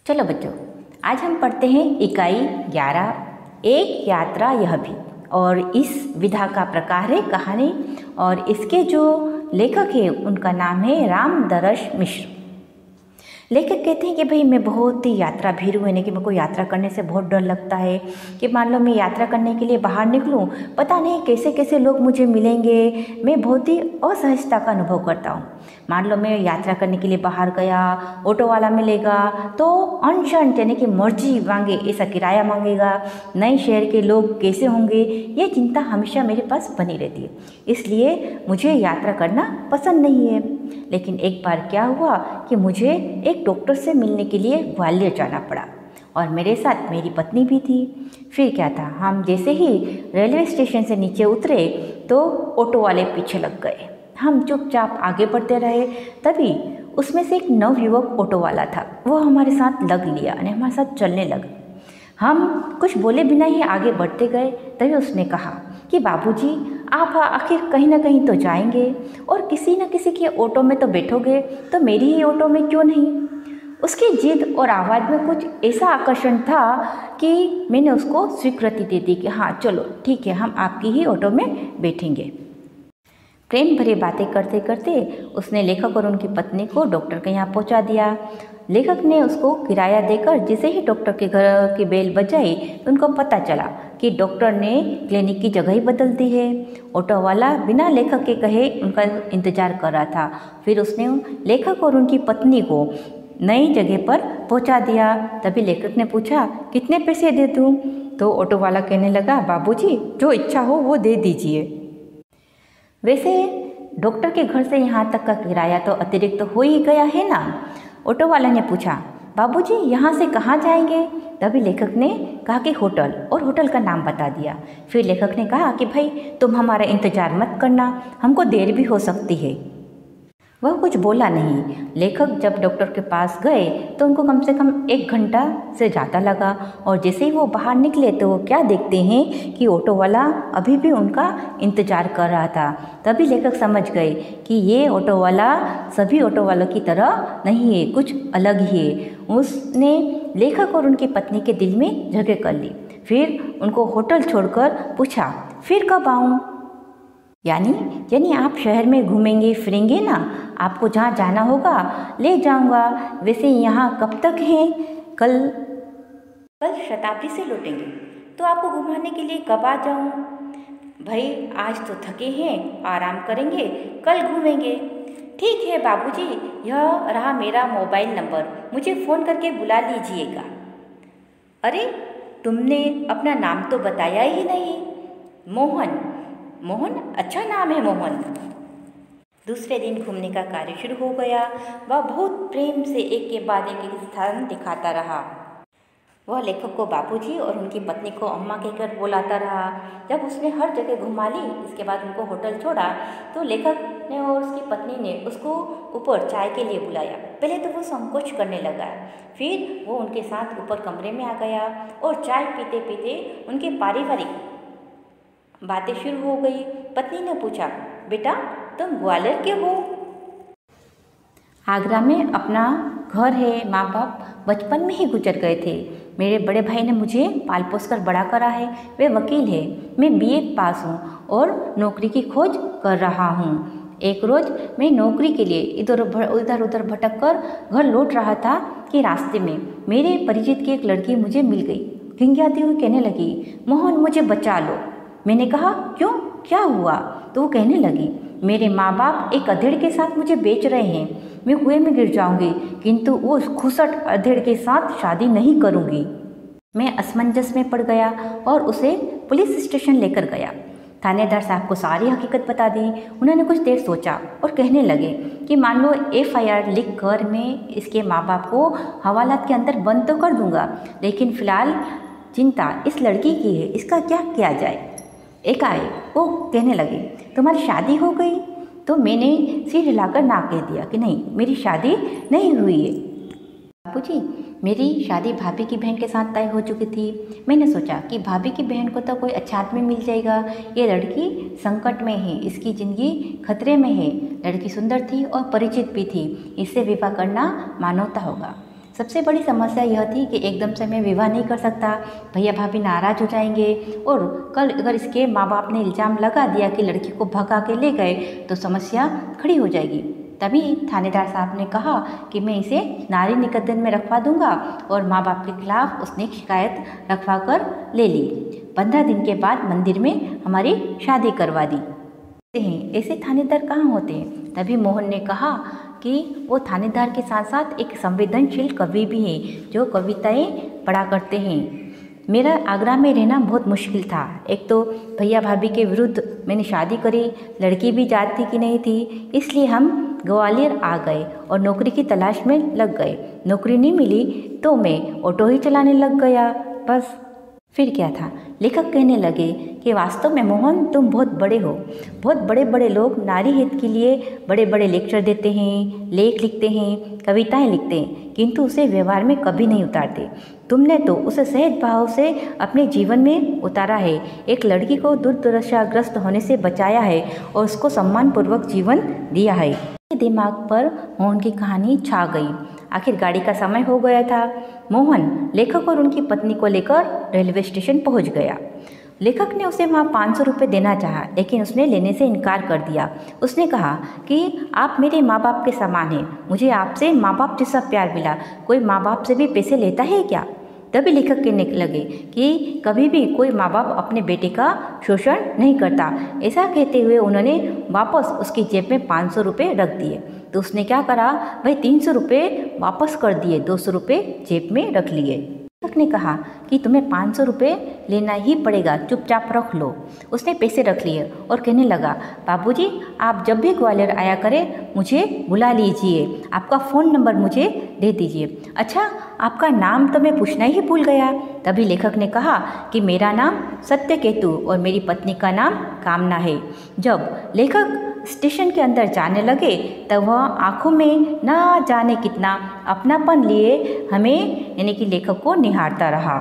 चलो बच्चों, आज हम पढ़ते हैं इकाई 11 एक यात्रा यह भी। और इस विधा का प्रकार है कहानी और इसके जो लेखक हैं उनका नाम है रामदरस मिश्र। लेखक कहते हैं कि भाई मैं बहुत ही यात्रा भीरू है, कि मेरे को यात्रा करने से बहुत डर लगता है कि मान लो मैं यात्रा करने के लिए बाहर निकलूं, पता नहीं कैसे कैसे लोग मुझे मिलेंगे, मैं बहुत ही असहजता का अनुभव करता हूं। मान लो मैं यात्रा करने के लिए बाहर गया, ऑटो वाला मिलेगा तो अनशन यानी कि मर्जी मांगे ऐसा किराया मांगेगा, नए शहर के लोग कैसे होंगे, ये चिंता हमेशा मेरे पास बनी रहती है, इसलिए मुझे यात्रा करना पसंद नहीं है। लेकिन एक बार क्या हुआ कि मुझे एक डॉक्टर से मिलने के लिए ग्वालियर जाना पड़ा और मेरे साथ मेरी पत्नी भी थी। फिर क्या था, हम जैसे ही रेलवे स्टेशन से नीचे उतरे तो ऑटो वाले पीछे लग गए। हम चुपचाप आगे बढ़ते रहे, तभी उसमें से एक नवयुवक ऑटो वाला था, वो हमारे साथ लग लिया और हमारे साथ चलने लगा। हम कुछ बोले बिना ही आगे बढ़ते गए। तभी उसने कहा कि बाबूजी, आप आखिर कहीं ना कहीं तो जाएंगे और किसी न किसी के ऑटो में तो बैठोगे, तो मेरी ही ऑटो में क्यों नहीं। उसकी जिद और आवाज़ में कुछ ऐसा आकर्षण था कि मैंने उसको स्वीकृति दे दी कि हाँ चलो ठीक है, हम आपकी ही ऑटो में बैठेंगे। प्रेम भरी बातें करते करते उसने लेखक और उनकी पत्नी को डॉक्टर के यहाँ पहुँचा दिया। लेखक ने उसको किराया देकर जैसे ही डॉक्टर के घर की बेल बजाई तो उनको पता चला कि डॉक्टर ने क्लिनिक की जगह ही बदल दी है। ऑटो वाला बिना लेखक के कहे उनका इंतजार कर रहा था। फिर उसने लेखक और उनकी पत्नी को नई जगह पर पहुंचा दिया। तभी लेखक ने पूछा, कितने पैसे दे दूँ? तो ऑटो वाला कहने लगा, बाबूजी जो इच्छा हो वो दे दीजिए। वैसे डॉक्टर के घर से यहाँ तक का किराया तो अतिरिक्त हो ही गया है ना। ऑटो वाले ने पूछा, बाबूजी यहाँ से कहाँ जाएंगे? तभी लेखक ने कहा कि होटल, और होटल का नाम बता दिया। फिर लेखक ने कहा कि भाई तुम हमारा इंतज़ार मत करना, हमको देर भी हो सकती है। वह कुछ बोला नहीं। लेखक जब डॉक्टर के पास गए तो उनको कम से कम 1 घंटा से ज़्यादा लगा और जैसे ही वो बाहर निकले तो वो क्या देखते हैं कि ऑटो वाला अभी भी उनका इंतज़ार कर रहा था। तभी लेखक समझ गए कि ये ऑटो वाला सभी ऑटो वालों की तरह नहीं है, कुछ अलग ही है। उसने लेखक और उनकी पत्नी के दिल में जगह कर ली। फिर उनको होटल छोड़कर पूछा, फिर कब आऊँ? यानी आप शहर में घूमेंगे फिरेंगे ना, आपको जहाँ जाना होगा ले जाऊँगा। वैसे यहाँ कब तक हैं? कल शताब्दी से लौटेंगे, तो आपको घुमाने के लिए कब आ जाऊँ? भाई आज तो थके हैं, आराम करेंगे, कल घूमेंगे। ठीक है बाबूजी, यह रहा मेरा मोबाइल नंबर, मुझे फ़ोन करके बुला लीजिएगा। अरे तुमने अपना नाम तो बताया ही नहीं। मोहन, अच्छा नाम है मोहन। दूसरे दिन घूमने का कार्य शुरू हो गया। वह बहुत प्रेम से एक के बाद एक स्थान दिखाता रहा। वह लेखक को बाबूजी और उनकी पत्नी को अम्मा कहकर बुलाता रहा। जब उसने हर जगह घुमा ली, इसके बाद उनको होटल छोड़ा तो लेखक ने और उसकी पत्नी ने उसको ऊपर चाय के लिए बुलाया। पहले तो वो संकोच करने लगा, फिर वो उनके साथ ऊपर कमरे में आ गया और चाय पीते पीते उनके पारिवारिक बातें शुरू हो गई। पत्नी ने पूछा, बेटा तुम ग्वालियर के हो? आगरा में अपना घर है, माँ बाप बचपन में ही गुजर गए थे। मेरे बड़े भाई ने मुझे पाल पोस कर बड़ा करा है, वे वकील है। मैं BA पास हूँ और नौकरी की खोज कर रहा हूँ। एक रोज़ मैं नौकरी के लिए इधर उधर भटक कर घर लौट रहा था कि रास्ते में मेरे परिचित की एक लड़की मुझे मिल गई। घिंघियाती हुई कहने लगी, मोहन मुझे बचा लो। मैंने कहा, क्यों, क्या हुआ? तो वो कहने लगी, मेरे माँ बाप एक अधेड़ के साथ मुझे बेच रहे हैं, मैं कुएं में गिर जाऊंगी, किंतु वो खुसट अधेड़ के साथ शादी नहीं करूंगी। मैं असमंजस में पड़ गया और उसे पुलिस स्टेशन लेकर गया। थानेदार साहब को सारी हकीकत बता दी। उन्होंने कुछ देर सोचा और कहने लगे कि मान लो FIR लिख कर मैं इसके माँ बाप को हवालात के अंदर बंद तो कर दूंगा, लेकिन फ़िलहाल चिंता इस लड़की की है, इसका क्या किया जाए। एकाएक वो कहने लगे, तुम्हारी शादी हो गई? तो मैंने सिर हिलाकर ना कह दिया कि नहीं, मेरी शादी नहीं हुई है। बाबूजी, मेरी शादी भाभी की बहन के साथ तय हो चुकी थी। मैंने सोचा कि भाभी की बहन को तो कोई अच्छा आदमी मिल जाएगा, ये लड़की संकट में है, इसकी ज़िंदगी खतरे में है। लड़की सुंदर थी और परिचित भी थी, इससे विवाह करना मानवता होगा। सबसे बड़ी समस्या यह थी कि एकदम से मैं विवाह नहीं कर सकता, भैया भाभी नाराज़ हो जाएंगे, और कल अगर इसके माँ बाप ने इल्ज़ाम लगा दिया कि लड़की को भगा के ले गए तो समस्या खड़ी हो जाएगी। तभी थानेदार साहब ने कहा कि मैं इसे नारी निकेतन में रखवा दूंगा, और माँ बाप के खिलाफ उसने शिकायत रखवा कर ले ली। 15 दिन के बाद मंदिर में हमारी शादी करवा दी। ऐसे थानेदार कहाँ होते हैं। तभी मोहन ने कहा कि वो थानेदार के साथ साथ एक संवेदनशील कवि भी हैं जो कविताएं पढ़ा करते हैं। मेरा आगरा में रहना बहुत मुश्किल था। एक तो भैया भाभी के विरुद्ध मैंने शादी करी, लड़की भी जानती कि नहीं थी, इसलिए हम ग्वालियर आ गए और नौकरी की तलाश में लग गए। नौकरी नहीं मिली तो मैं ऑटो ही चलाने लग गया, बस। फिर क्या था, लेखक कहने लगे कि वास्तव में मोहन तुम बहुत बड़े हो। बहुत बड़े बड़े लोग नारी हित के लिए बड़े बड़े लेक्चर देते हैं, लेख लिखते हैं, कविताएं लिखते हैं, किंतु उसे व्यवहार में कभी नहीं उतारते। तुमने तो उसे सहज भाव से अपने जीवन में उतारा है, एक लड़की को दुर्दशाग्रस्त होने से बचाया है और उसको सम्मानपूर्वक जीवन दिया है। दिमाग पर मोहन की कहानी छा गई। आखिर गाड़ी का समय हो गया था। मोहन लेखक और उनकी पत्नी को लेकर रेलवे स्टेशन पहुंच गया। लेखक ने उसे वहाँ 500 रुपये देना चाहा, लेकिन उसने लेने से इनकार कर दिया। उसने कहा कि आप मेरे माँ बाप के समान हैं, मुझे आपसे माँ बाप जैसा प्यार मिला, कोई माँ बाप से भी पैसे लेता है क्या। तभी लेखक कहने लगे कि कभी भी कोई माँ बाप अपने बेटे का शोषण नहीं करता। ऐसा कहते हुए उन्होंने वापस उसकी जेब में 500 रुपये रख दिए। तो उसने क्या करा, वही 300 रुपये वापस कर दिए, 200 रुपये जेब में रख लिए। लेखक ने कहा कि तुम्हें 500 रुपये लेना ही पड़ेगा, चुपचाप रख लो। उसने पैसे रख लिए और कहने लगा, बाबूजी आप जब भी ग्वालियर आया करें मुझे बुला लीजिए, आपका फ़ोन नंबर मुझे दे दीजिए। अच्छा, आपका नाम तो मैं पूछना ही भूल गया। तभी लेखक ने कहा कि मेरा नाम सत्यकेतु और मेरी पत्नी का नाम कामना है। जब लेखक स्टेशन के अंदर जाने लगे तब वह आंखों में ना जाने कितना अपनापन लिए हमें यानी कि लेखक को निहारता रहा।